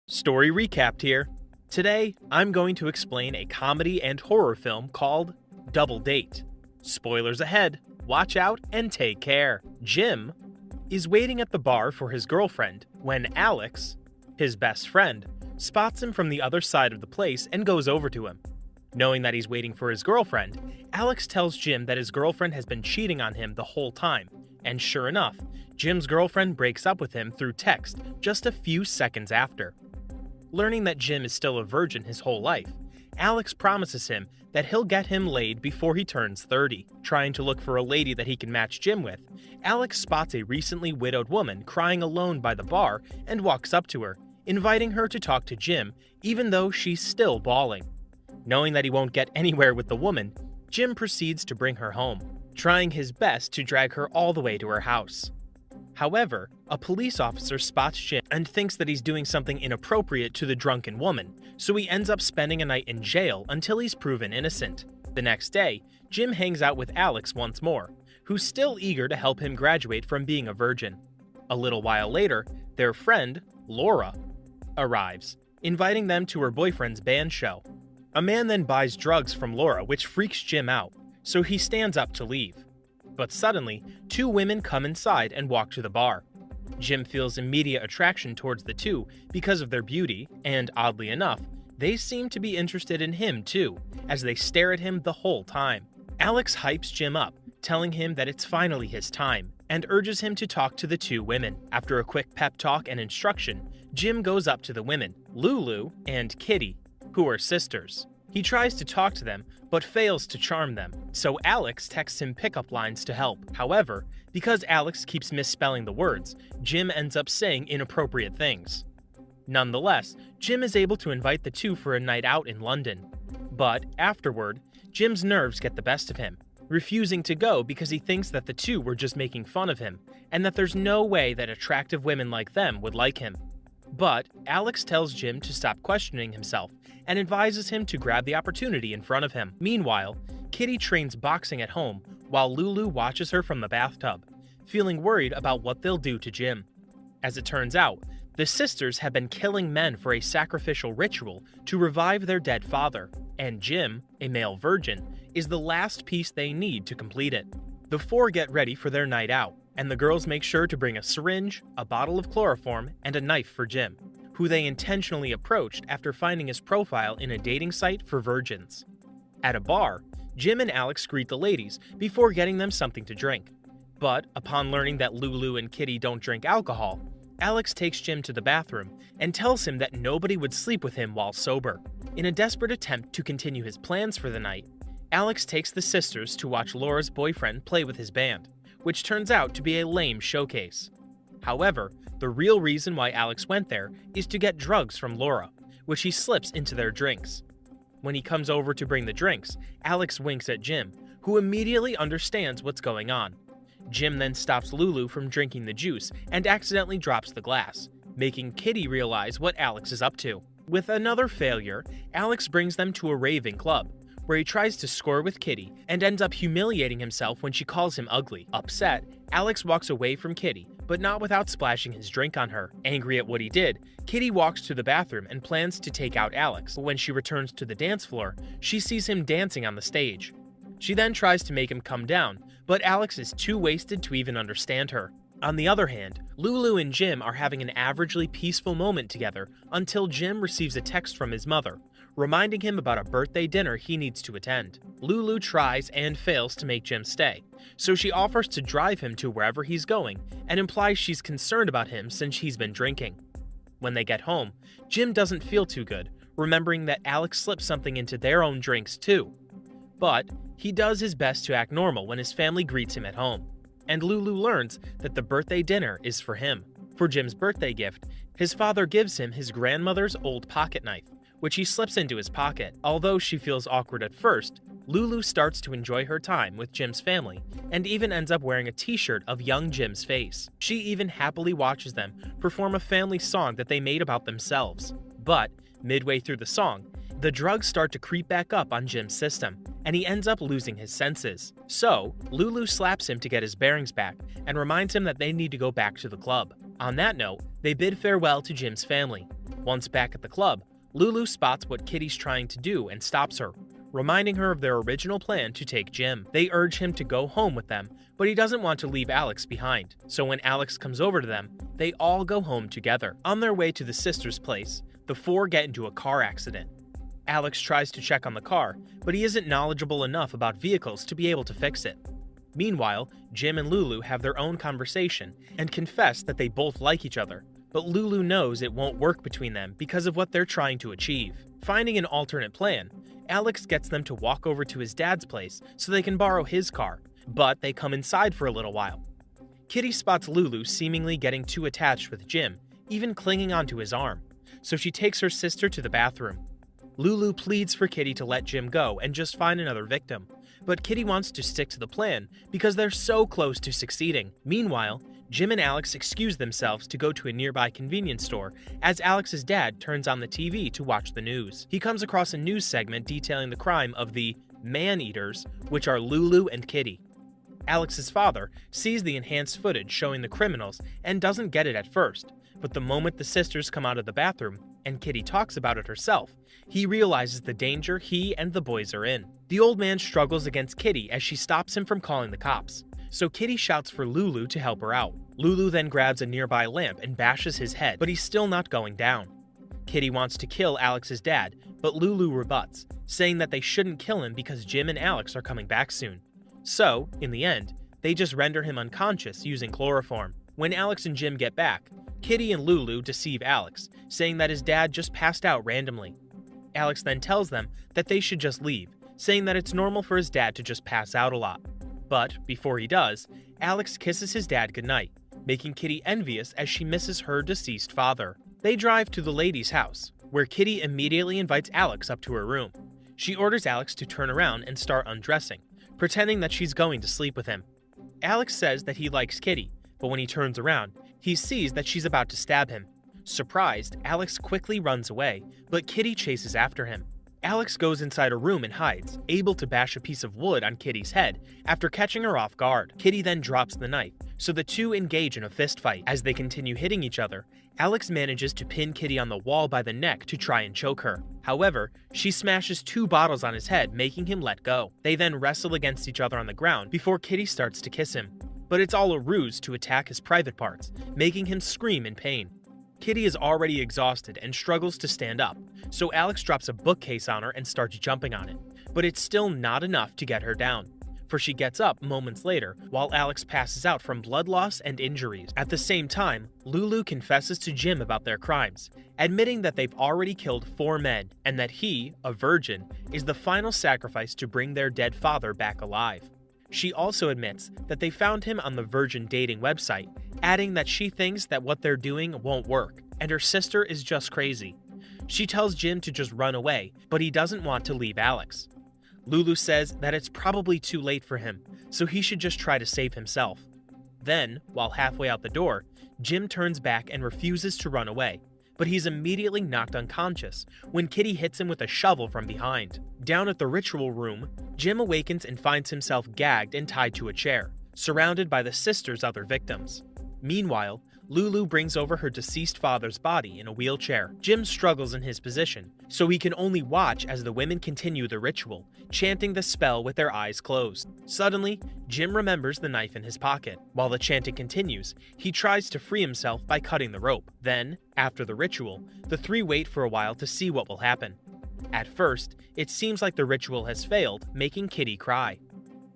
Story recapped here. Today, I'm going to explain a comedy and horror film called Double Date. Spoilers ahead, watch out and take care. Jim is waiting at the bar for his girlfriend when Alex, his best friend, spots him from the other side of the place and goes over to him. Knowing that he's waiting for his girlfriend, Alex tells Jim that his girlfriend has been cheating on him the whole time, and sure enough, Jim's girlfriend breaks up with him through text just a few seconds after. Learning that Jim is still a virgin his whole life, Alex promises him that he'll get him laid before he turns 30. Trying to look for a lady that he can match Jim with, Alex spots a recently widowed woman crying alone by the bar and walks up to her, inviting her to talk to Jim even though she's still bawling. Knowing that he won't get anywhere with the woman, Jim proceeds to bring her home, trying his best to drag her all the way to her house. However, a police officer spots Jim and thinks that he's doing something inappropriate to the drunken woman, so he ends up spending a night in jail until he's proven innocent. The next day, Jim hangs out with Alex once more, who's still eager to help him graduate from being a virgin. A little while later, their friend, Laura, arrives, inviting them to her boyfriend's band show. A man then buys drugs from Laura, which freaks Jim out, so he stands up to leave. But suddenly, two women come inside and walk to the bar. Jim feels immediate attraction towards the two because of their beauty, and oddly enough, they seem to be interested in him too, as they stare at him the whole time. Alex hypes Jim up, telling him that it's finally his time, and urges him to talk to the two women. After a quick pep talk and instruction, Jim goes up to the women, Lulu and Kitty, who are sisters. He tries to talk to them, but fails to charm them, so Alex texts him pickup lines to help. However, because Alex keeps misspelling the words, Jim ends up saying inappropriate things. Nonetheless, Jim is able to invite the two for a night out in London. But afterward, Jim's nerves get the best of him, refusing to go because he thinks that the two were just making fun of him, and that there's no way that attractive women like them would like him. But Alex tells Jim to stop questioning himself and advises him to grab the opportunity in front of him. Meanwhile, Kitty trains boxing at home while Lulu watches her from the bathtub, feeling worried about what they'll do to Jim. As it turns out, the sisters have been killing men for a sacrificial ritual to revive their dead father, and Jim, a male virgin, is the last piece they need to complete it. The four get ready for their night out, and the girls make sure to bring a syringe, a bottle of chloroform, and a knife for Jim, who they intentionally approached after finding his profile in a dating site for virgins. At a bar, Jim and Alex greet the ladies before getting them something to drink. But upon learning that Lulu and Kitty don't drink alcohol, Alex takes Jim to the bathroom and tells him that nobody would sleep with him while sober. In a desperate attempt to continue his plans for the night, Alex takes the sisters to watch Laura's boyfriend play with his band, which turns out to be a lame showcase. However, the real reason why Alex went there is to get drugs from Laura, which he slips into their drinks. When he comes over to bring the drinks, Alex winks at Jim, who immediately understands what's going on. Jim then stops Lulu from drinking the juice and accidentally drops the glass, making Kitty realize what Alex is up to. With another failure, Alex brings them to a raving club, where he tries to score with Kitty and ends up humiliating himself when she calls him ugly. Upset, Alex walks away from Kitty, but not without splashing his drink on her. Angry at what he did, Kitty walks to the bathroom and plans to take out Alex, but when she returns to the dance floor, she sees him dancing on the stage. She then tries to make him come down, but Alex is too wasted to even understand her. On the other hand, Lulu and Jim are having an averagely peaceful moment together until Jim receives a text from his mother, reminding him about a birthday dinner he needs to attend. Lulu tries and fails to make Jim stay, so she offers to drive him to wherever he's going and implies she's concerned about him since he's been drinking. When they get home, Jim doesn't feel too good, remembering that Alex slipped something into their own drinks too. But he does his best to act normal when his family greets him at home, and Lulu learns that the birthday dinner is for him. For Jim's birthday gift, his father gives him his grandmother's old pocket knife, which he slips into his pocket. Although she feels awkward at first, Lulu starts to enjoy her time with Jim's family and even ends up wearing a t-shirt of young Jim's face. She even happily watches them perform a family song that they made about themselves. But midway through the song, the drugs start to creep back up on Jim's system, and he ends up losing his senses. So, Lulu slaps him to get his bearings back and reminds him that they need to go back to the club. On that note, they bid farewell to Jim's family, Once back at the club, Lulu spots what Kitty's trying to do and stops her, reminding her of their original plan to take Jim. They urge him to go home with them, but he doesn't want to leave Alex behind. So when Alex comes over to them, they all go home together. On their way to the sister's place, the four get into a car accident. Alex tries to check on the car, but he isn't knowledgeable enough about vehicles to be able to fix it. Meanwhile, Jim and Lulu have their own conversation and confess that they both like each other, but Lulu knows it won't work between them because of what they're trying to achieve. Finding an alternate plan, Alex gets them to walk over to his dad's place so they can borrow his car, but they come inside for a little while. Kitty spots Lulu seemingly getting too attached with Jim, even clinging onto his arm, so she takes her sister to the bathroom. Lulu pleads for Kitty to let Jim go and just find another victim, but Kitty wants to stick to the plan because they're so close to succeeding. Meanwhile, Jim and Alex excuse themselves to go to a nearby convenience store as Alex's dad turns on the TV to watch the news. He comes across a news segment detailing the crime of the man-eaters, which are Lulu and Kitty. Alex's father sees the enhanced footage showing the criminals and doesn't get it at first, but the moment the sisters come out of the bathroom and Kitty talks about it herself, he realizes the danger he and the boys are in. The old man struggles against Kitty as she stops him from calling the cops, so Kitty shouts for Lulu to help her out. Lulu then grabs a nearby lamp and bashes his head, but he's still not going down. Kitty wants to kill Alex's dad, but Lulu rebuts, saying that they shouldn't kill him because Jim and Alex are coming back soon. So, in the end, they just render him unconscious using chloroform. When Alex and Jim get back, Kitty and Lulu deceive Alex, saying that his dad just passed out randomly. Alex then tells them that they should just leave, saying that it's normal for his dad to just pass out a lot. But, before he does, Alex kisses his dad goodnight, making Kitty envious as she misses her deceased father. They drive to the lady's house, where Kitty immediately invites Alex up to her room. She orders Alex to turn around and start undressing, pretending that she's going to sleep with him. Alex says that he likes Kitty, but when he turns around, he sees that she's about to stab him. Surprised, Alex quickly runs away, but Kitty chases after him. Alex goes inside a room and hides, able to bash a piece of wood on Kitty's head after catching her off guard. Kitty then drops the knife, so the two engage in a fist fight. As they continue hitting each other, Alex manages to pin Kitty on the wall by the neck to try and choke her. However, she smashes 2 bottles on his head, making him let go. They then wrestle against each other on the ground before Kitty starts to kiss him. But it's all a ruse to attack his private parts, making him scream in pain. Kitty is already exhausted and struggles to stand up, so Alex drops a bookcase on her and starts jumping on it. But it's still not enough to get her down, for she gets up moments later while Alex passes out from blood loss and injuries. At the same time, Lulu confesses to Jim about their crimes, admitting that they've already killed 4 men and that he, a virgin, is the final sacrifice to bring their dead father back alive. She also admits that they found him on the virgin dating website, adding that she thinks that what they're doing won't work, and her sister is just crazy. She tells Jim to just run away, but he doesn't want to leave Alex. Lulu says that it's probably too late for him, so he should just try to save himself. Then, while halfway out the door, Jim turns back and refuses to run away, but he's immediately knocked unconscious when Kitty hits him with a shovel from behind. Down at the ritual room, Jim awakens and finds himself gagged and tied to a chair, surrounded by the sisters' other victims. Meanwhile, Lulu brings over her deceased father's body in a wheelchair. Jim struggles in his position, so he can only watch as the women continue the ritual, chanting the spell with their eyes closed. Suddenly, Jim remembers the knife in his pocket. While the chanting continues, he tries to free himself by cutting the rope. Then, after the ritual, the 3 wait for a while to see what will happen. At first, it seems like the ritual has failed, making Kitty cry.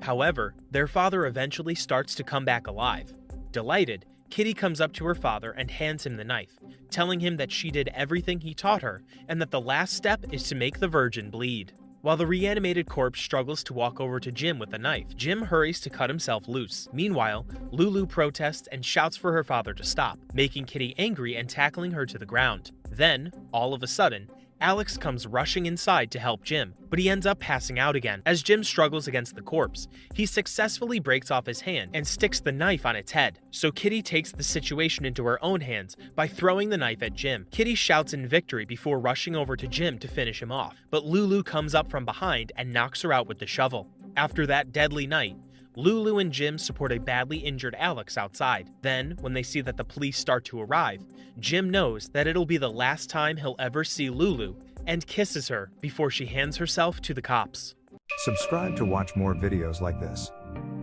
However, their father eventually starts to come back alive. Delighted, Kitty comes up to her father and hands him the knife, telling him that she did everything he taught her and that the last step is to make the virgin bleed. While the reanimated corpse struggles to walk over to Jim with the knife, Jim hurries to cut himself loose. Meanwhile, Lulu protests and shouts for her father to stop, making Kitty angry and tackling her to the ground. Then, all of a sudden, Alex comes rushing inside to help Jim, but he ends up passing out again. As Jim struggles against the corpse, he successfully breaks off his hand and sticks the knife on its head. So Kitty takes the situation into her own hands by throwing the knife at Jim. Kitty shouts in victory before rushing over to Jim to finish him off, but Lulu comes up from behind and knocks her out with the shovel. After that deadly night, Lulu and Jim support a badly injured Alex outside. Then, when they see that the police start to arrive, Jim knows that it'll be the last time he'll ever see Lulu and kisses her before she hands herself to the cops. Subscribe to watch more videos like this.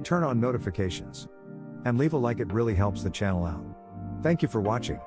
Turn on notifications. And leave a like, it really helps the channel out. Thank you for watching.